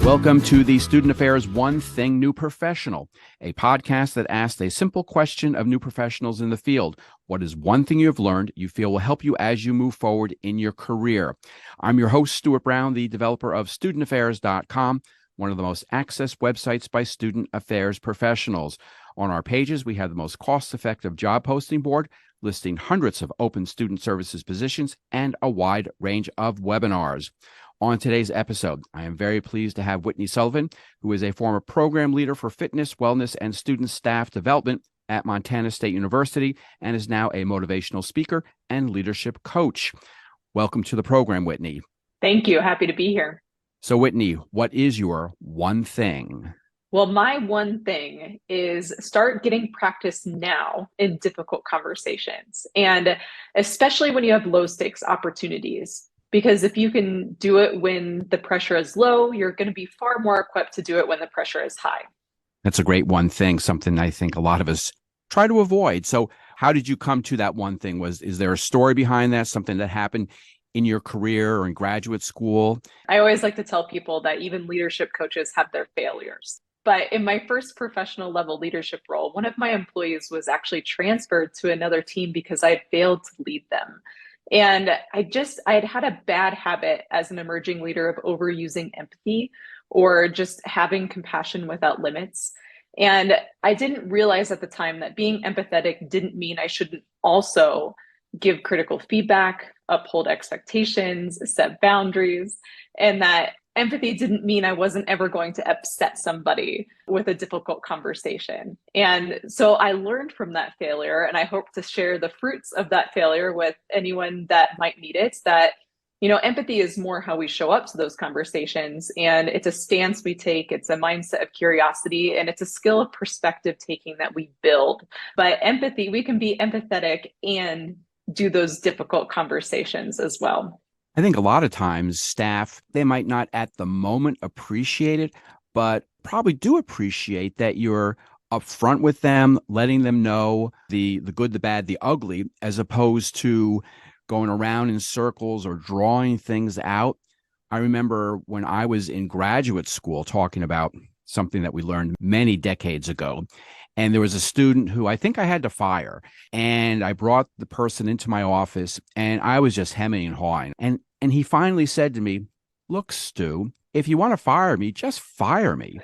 Welcome to the Student Affairs One Thing New Professional, a podcast that asks a simple question of new professionals in the field. What is one thing you have learned you feel will help you as you move forward in your career? I'm your host, Stuart Brown, the developer of studentaffairs.com, one of the most accessed websites by student affairs professionals. On our pages, we have the most cost-effective job posting board, listing hundreds of open student services positions and a wide range of webinars. On today's episode, I am very pleased to have Whitney Sullivan, who is a former program leader for fitness, wellness, and student staff development at Montana State University and is now a motivational speaker and leadership coach. Welcome to the program, Whitney. Thank you. Happy to be here. So, Whitney, what is your one thing? Well, my one thing is start getting practice now in difficult conversations, and especially when you have low stakes opportunities. Because if you can do it when the pressure is low, you're going to be far more equipped to do it when the pressure is high. That's a great one thing, something I think a lot of us try to avoid. So how did you come to that one thing? Is there a story behind that, something that happened in your career or in graduate school? I always like to tell people that even leadership coaches have their failures. But in my first professional level leadership role, one of my employees was actually transferred to another team because I had failed to lead them. And I had a bad habit as an emerging leader of overusing empathy or just having compassion without limits. And I didn't realize at the time that being empathetic didn't mean I shouldn't also give critical feedback, uphold expectations, set boundaries, and that empathy didn't mean I wasn't ever going to upset somebody with a difficult conversation. And so I learned from that failure, and I hope to share the fruits of that failure with anyone that might need it, that, empathy is more how we show up to those conversations, and it's a stance we take, it's a mindset of curiosity, and it's a skill of perspective taking that we build. But empathy, we can be empathetic and do those difficult conversations as well. I think a lot of times staff, they might not at the moment appreciate it, but probably do appreciate that you're upfront with them, letting them know the good, the bad, the ugly, as opposed to going around in circles or drawing things out. I remember when I was in graduate school talking about something that we learned many decades ago. And there was a student who I think I had to fire. And I brought the person into my office and I was just hemming and hawing. And he finally said to me, "Look, Stu, if you want to fire me, just fire me."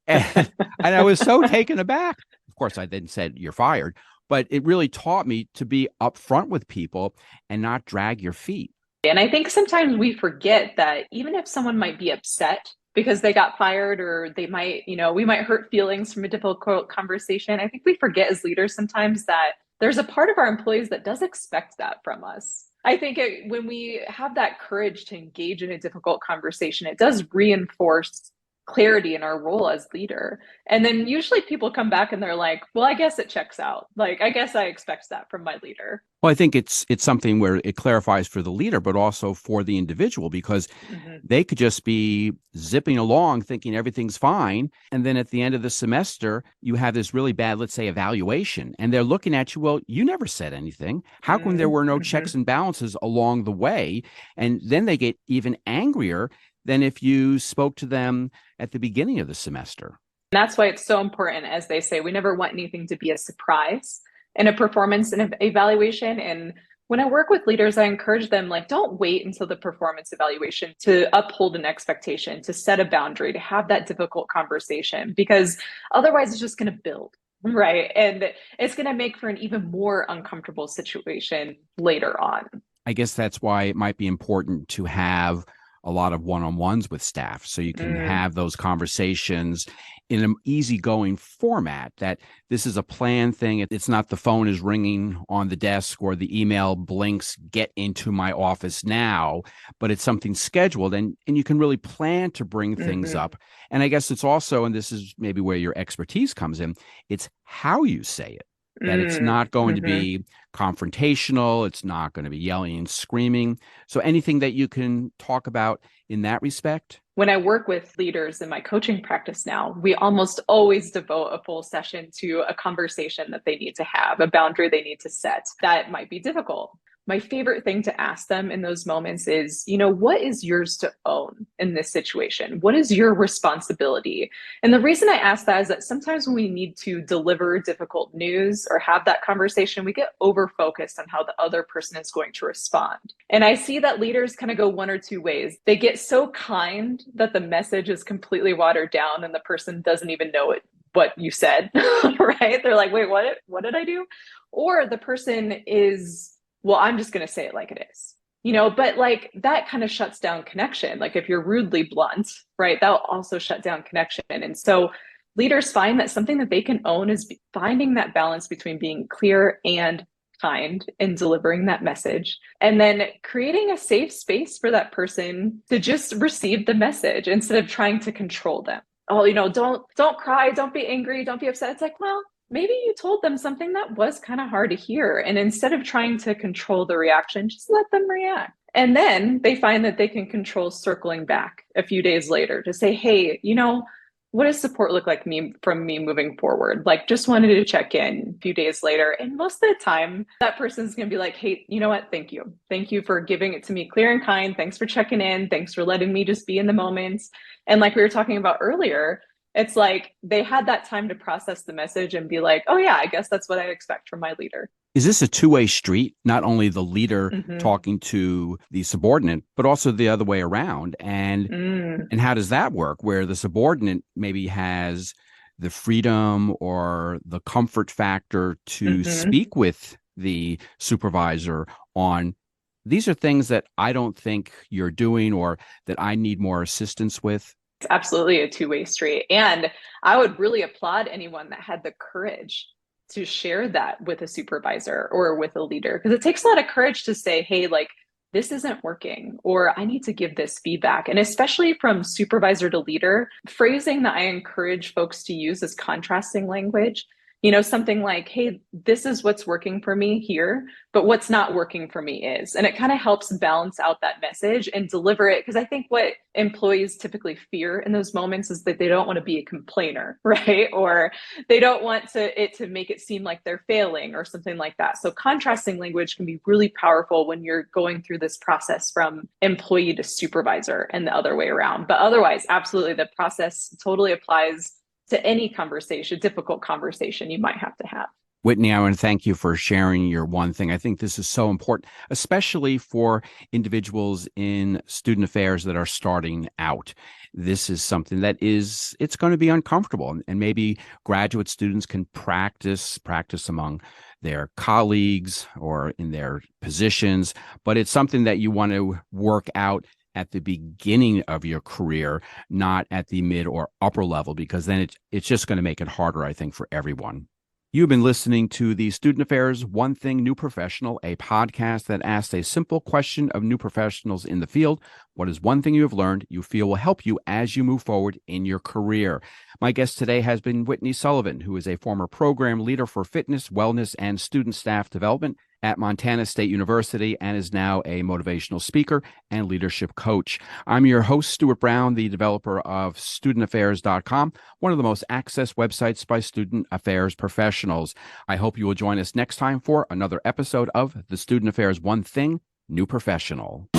And I was so taken aback. Of course, I then said, "You're fired." But it really taught me to be upfront with people and not drag your feet. And I think sometimes we forget that even if someone might be upset because they got fired, or they might, we might hurt feelings from a difficult conversation. I think we forget as leaders sometimes that there's a part of our employees that does expect that from us. I think when we have that courage to engage in a difficult conversation, it does reinforce clarity in our role as leader. And then usually people come back and they're like, well, I guess it checks out. Like, I guess I expect that from my leader. Well, I think it's something where it clarifies for the leader, but also for the individual, because they could just be zipping along thinking everything's fine. And then at the end of the semester, you have this really bad, let's say, evaluation. And they're looking at you, well, you never said anything. How come there were no checks and balances along the way? And then they get even angrier than if you spoke to them at the beginning of the semester. That's why it's so important, as they say, we never want anything to be a surprise in a performance and evaluation. And when I work with leaders, I encourage them, don't wait until the performance evaluation to uphold an expectation, to set a boundary, to have that difficult conversation, because otherwise it's just going to build, right? And it's going to make for an even more uncomfortable situation later on. I guess that's why it might be important to have a lot of one-on-ones with staff, so you can have those conversations in an easygoing format, that this is a planned thing. It's not the phone is ringing on the desk or the email blinks, "Get into my office now," but it's something scheduled, and you can really plan to bring things up. And I guess it's also, and this is maybe where your expertise comes in, it's how you say it. That it's not going to be confrontational. It's not going to be yelling and screaming. So anything that you can talk about in that respect? When I work with leaders in my coaching practice now, we almost always devote a full session to a conversation that they need to have, a boundary they need to set that might be difficult. my favorite thing to ask them in those moments is, you know, what is yours to own in this situation? What is your responsibility? And the reason I ask that is that sometimes when we need to deliver difficult news or have that conversation, we get over focused on how the other person is going to respond. And I see that leaders kind of go one or two ways. They get so kind that the message is completely watered down and the person doesn't even know what you said, right? They're like, wait, what did I do? Or the person is, well, I'm just going to say it like it is, you know, but like that kind of shuts down connection. Like if you're rudely blunt, right, that'll also shut down connection. And so leaders find that something that they can own is finding that balance between being clear and kind in delivering that message, and then creating a safe space for that person to just receive the message instead of trying to control them. Oh, you know, don't cry, don't be angry, don't be upset. It's like, well, maybe you told them something that was kind of hard to hear. And instead of trying to control the reaction, just let them react. And then they find that they can control circling back a few days later to say, hey, you know, what does support look like from me moving forward? Like, just wanted to check in a few days later. And most of the time, that person's going to be like, hey, you know what? Thank you. Thank you for giving it to me clear and kind. Thanks for checking in. Thanks for letting me just be in the moment. And like we were talking about earlier, it's like they had that time to process the message and be like, oh, yeah, I guess that's what I expect from my leader. Is this a two-way street? Not only the leader talking to the subordinate, but also the other way around. And how does that work? Where the subordinate maybe has the freedom or the comfort factor to speak with the supervisor on, these are things that I don't think you're doing or that I need more assistance with. It's absolutely a two-way street. And I would really applaud anyone that had the courage to share that with a supervisor or with a leader, because it takes a lot of courage to say, hey, like, this isn't working, or I need to give this feedback. And especially from supervisor to leader, phrasing that I encourage folks to use is contrasting language. You know, something like, hey, this is what's working for me here, but what's not working for me is. And it kind of helps balance out that message and deliver it. Because I think what employees typically fear in those moments is that they don't want to be a complainer, right? Or they don't want it to make it seem like they're failing or something like that. So contrasting language can be really powerful when you're going through this process from employee to supervisor and the other way around. But otherwise, absolutely, the process totally applies to any conversation, difficult conversation you might have to have. Whitney, I want to thank you for sharing your one thing. I think this is so important, especially for individuals in student affairs that are starting out. This is something that it's going to be uncomfortable, and maybe graduate students can practice among their colleagues or in their positions, but it's something that you want to work out at the beginning of your career, not at the mid or upper level, because then it's just going to make it harder, I think, for everyone. You've been listening to the Student Affairs One Thing New Professional, a podcast that asks a simple question of new professionals in the field. What is one thing you have learned you feel will help you as you move forward in your career? My guest today has been Whitney Sullivan, who is a former program leader for fitness, wellness, and student staff development at Montana State University and is now a motivational speaker and leadership coach. I'm your host, Stuart Brown, the developer of studentaffairs.com, one of the most accessed websites by student affairs professionals. I hope you will join us next time for another episode of the Student Affairs One Thing New Professional.